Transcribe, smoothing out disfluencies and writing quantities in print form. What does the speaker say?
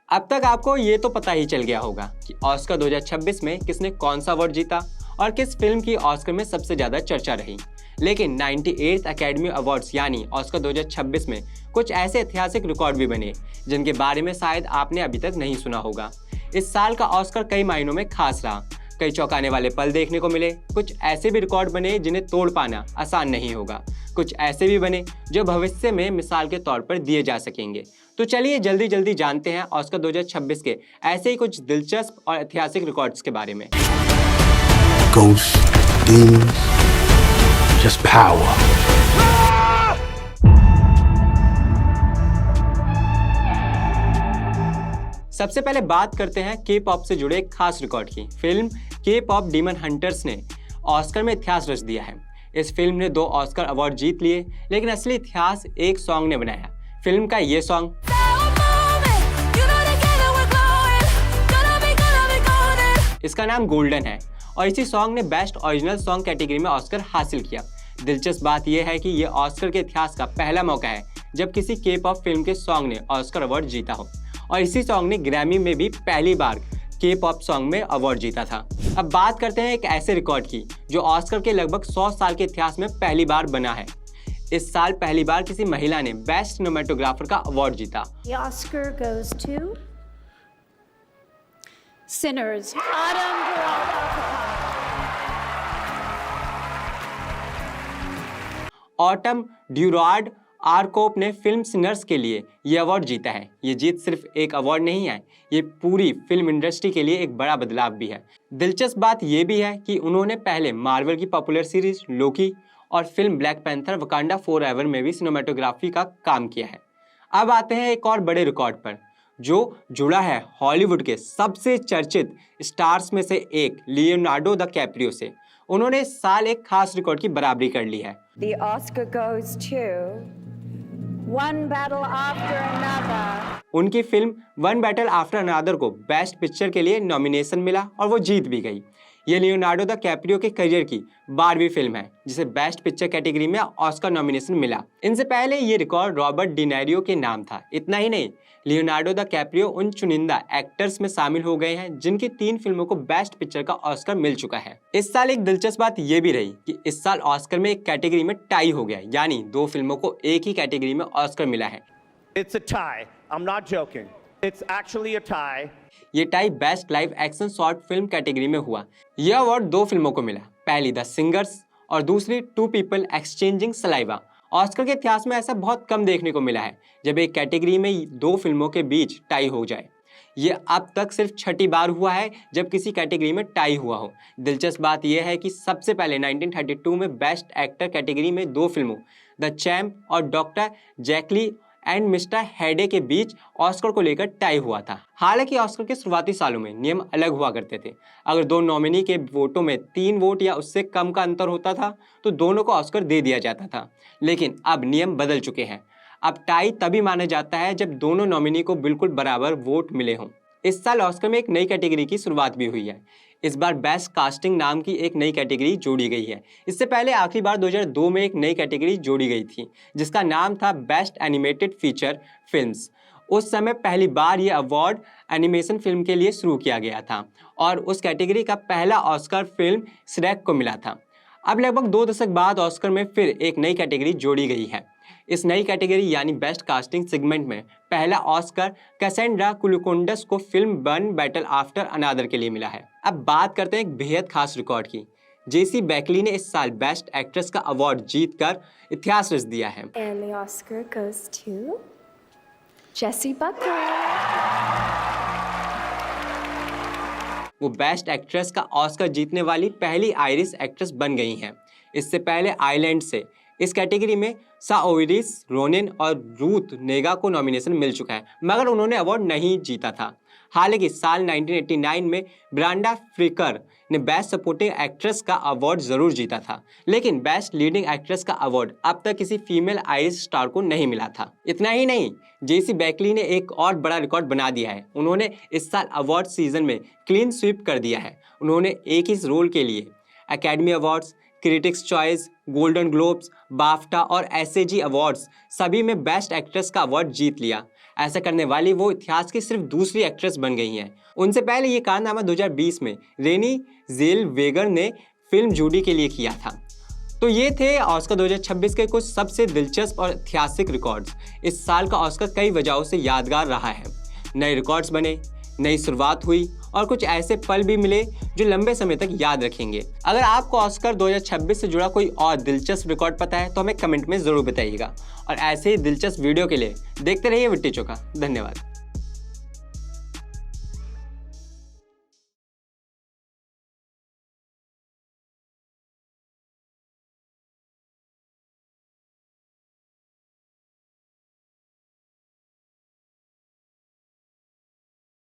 अब तक आपको ये तो पता ही चल गया होगा कि ऑस्कर 2026 में किसने कौन सा अवार्ड जीता और किस फिल्म की ऑस्कर में सबसे ज़्यादा चर्चा रही। लेकिन 98th अकेडमी अवार्ड्स यानी ऑस्कर 2026 में कुछ ऐसे ऐतिहासिक रिकॉर्ड भी बने जिनके बारे में शायद आपने अभी तक नहीं सुना होगा। इस साल का ऑस्कर कई मायनों में खास रहा। कई चौंकाने वाले पल देखने को मिले। कुछ ऐसे भी रिकॉर्ड बने जिन्हें तोड़ पाना आसान नहीं होगा। कुछ ऐसे भी बने जो भविष्य में मिसाल के तौर पर दिए जा सकेंगे। तो चलिए जल्दी जल्दी जानते हैं ऑस्कर 2026 के ऐसे ही कुछ दिलचस्प और ऐतिहासिक रिकॉर्ड्स के बारे में। Ghosts, demons, just power. सबसे पहले बात करते हैं के पॉप से जुड़े एक खास रिकॉर्ड की। फिल्म के पॉप डीमन हंटर्स ने ऑस्कर में इतिहास रच दिया है। इस फिल्म ने 2 ऑस्कर अवार्ड जीत लिए, लेकिन असली इतिहास एक सॉन्ग ने बनाया। फिल्म का ये सॉन्ग इसका नाम गोल्डन है और इसी सॉन्ग ने बेस्ट ओरिजिनल सॉन्ग कैटेगरी में ऑस्कर हासिल किया। दिलचस्प बात यह है कि यह ऑस्कर के इतिहास का पहला मौका है जब किसी के पॉप फिल्म के सॉन्ग ने ऑस्कर अवार्ड जीता हो और इसी सॉन्ग ने ग्रैमी में भी पहली बार के पॉप सॉन्ग में अवार्ड जीता था। अब बात करते हैं एक ऐसे रिकॉर्ड की जो ऑस्कर के लगभग 100 साल के इतिहास में पहली बार बना है। इस साल पहली बार किसी महिला ने बेस्ट सिनेमेटोग्राफर का अवार्ड जीता। The Oscar goes to Sinners, Adam Peralta. Autumn Durald Arkapaw ने फिल्म सिनर्स के लिए ये अवार्ड जीता है। ये जीत सिर्फ एक अवार्ड नहीं है, ये पूरी फिल्म इंडस्ट्री के लिए एक बड़ा बदलाव भी है। दिलचस्प बात ये भी है कि उन्होंने पहले मार्वल की पॉपुलर सीरीज लोकी और film black panther Wakanda forever में भी सिनेमेटोग्राफी का काम किया है। अब आते हैं एक और बड़े रिकॉर्ड पर जो जुड़ा है हॉलीवुड के सबसे चर्चित स्टार्स में से एक लियोनार्डो द कैप्रियो से। उन्होंने इस साल एक खास रिकॉर्ड की बराबरी कर ली है। The Oscar goes to One Battle After Another. उनकी film one battle after another को बेस्ट पिक्चर के लिए नॉमिनेशन मिला और वो जीत भी गई। ये लियोनार्डो द कैप्रियो के करियर की 12वीं फिल्म है जिसे बेस्ट पिक्चर कैटेगरी में ऑस्कर नॉमिनेशन मिला। इनसे पहले ये रिकॉर्ड रॉबर्ट डिनैरियो के नाम था। इतना ही नहीं, लियोनार्डो द कैप्रियो उन चुनिंदा एक्टर्स में शामिल हो गए हैं जिनकी 3 फिल्मों को बेस्ट पिक्चर का ऑस्कर मिल चुका है। इस साल एक दिलचस्प बात ये भी रही कि इस साल ऑस्कर में एक कैटेगरी में टाई हो गया, यानी 2 फिल्मों को एक ही कैटेगरी में ऑस्कर मिला है। It's a tie. I'm not joking. It's actually a tie. ये tie best live action short film category में हुआ। यह अवार्ड 2 फिल्मों को मिला, पहली द सिंगर्स और दूसरी two people exchanging saliva. Oscar के इतिहास में ऐसा बहुत कम देखने को मिला है जब एक कैटेगरी में 2 फिल्मों के बीच टाई हो जाए। ये अब तक सिर्फ 6ठी बार हुआ है जब किसी कैटेगरी में टाई हुआ हो। दिलचस्प बात यह है कि सबसे पहले 1932 में बेस्ट एक्टर कैटेगरी में 2 फिल्मों द चैम्प और डॉक्टर जैकली एंड मिस्टर हेडे के बीच ऑस्कर को लेकर टाई हुआ था। हालांकि ऑस्कर के शुरुआती सालों में नियम अलग हुआ करते थे। अगर 2 नॉमिनी के वोटों में 3 वोट या उससे कम का अंतर होता था तो दोनों को ऑस्कर दे दिया जाता था। लेकिन अब नियम बदल चुके हैं। अब टाई तभी माना जाता है जब दोनों नॉमिनी को बिल्कुल बराबर वोट मिले हों। इस साल ऑस्कर में एक नई कैटेगरी की शुरुआत भी हुई है। इस बार बेस्ट कास्टिंग नाम की एक नई कैटेगरी जोड़ी गई है। इससे पहले आखिरी बार 2002 में एक नई कैटेगरी जोड़ी गई थी जिसका नाम था बेस्ट एनिमेटेड फीचर फिल्म्स। उस समय पहली बार ये अवार्ड एनिमेशन फिल्म के लिए शुरू किया गया था और उस कैटेगरी का पहला ऑस्कर फिल्म श्रेक को मिला था। अब लगभग 2 दशक बाद ऑस्कर में फिर एक नई कैटेगरी जोड़ी गई है। इस नई कैटेगरी यानी बेस्ट कास्टिंग सेगमेंट में पहला ऑस्कर कैसेंड्रा कुलुकोंडस को film one battle after another के लिए मिला है। अब बात करते हैं एक बेहद खास रिकॉर्ड की। जेसी बैकली ने इस साल बेस्ट एक्ट्रेस का अवार्ड जीतकर इतिहास रच दिया है। And the Oscar goes to Jessie Buckley. वो बेस्ट एक्ट्रेस का ऑस्कर जीतने वाली पहली आयरिश एक्ट्रेस बन गई हैं। इससे पहले आयरलैंड से इस कैटेगरी में साओरिस रोनेन और रूथ नेगा को नॉमिनेशन मिल चुका है, मगर उन्होंने अवार्ड नहीं जीता था। हालांकि साल 1989 में ब्रांडा फ्रिकर ने बेस्ट सपोर्टिंग एक्ट्रेस का अवार्ड जरूर जीता था, लेकिन बेस्ट लीडिंग एक्ट्रेस का अवार्ड अब तक किसी फीमेल आयरिश स्टार को नहीं मिला था। इतना ही नहीं, जेसी बैकली ने एक और बड़ा रिकॉर्ड बना दिया है। उन्होंने इस साल अवार्ड सीजन में क्लीन स्वीप कर दिया है। उन्होंने एक ही रोल के लिए Academy Awards, Critics Choice, Golden Globes, BAFTA और एसएजी अवार्ड्स सभी में बेस्ट एक्ट्रेस का अवार्ड जीत लिया। ऐसा करने वाली वो इतिहास की सिर्फ दूसरी एक्ट्रेस बन गई हैं। उनसे पहले ये कारनामा 2020 में रेनी ज़ेलवेगर ने फिल्म जूडी के लिए किया था। तो ये थे ऑस्कर 2026 के कुछ सबसे दिलचस्प और ऐतिहासिक रिकॉर्ड्स। इस साल का ऑस्कर कई वजहों से यादगार रहा है। नए रिकॉर्ड्स बने, नई शुरुआत हुई और कुछ ऐसे पल भी मिले जो लंबे समय तक याद रखेंगे। अगर आपको ऑस्कर 2026 से जुड़ा कोई और दिलचस्प रिकॉर्ड पता है तो हमें कमेंट में ज़रूर बताइएगा। और ऐसे ही दिलचस्प वीडियो के लिए देखते रहिए विट्टी चोखा। धन्यवाद।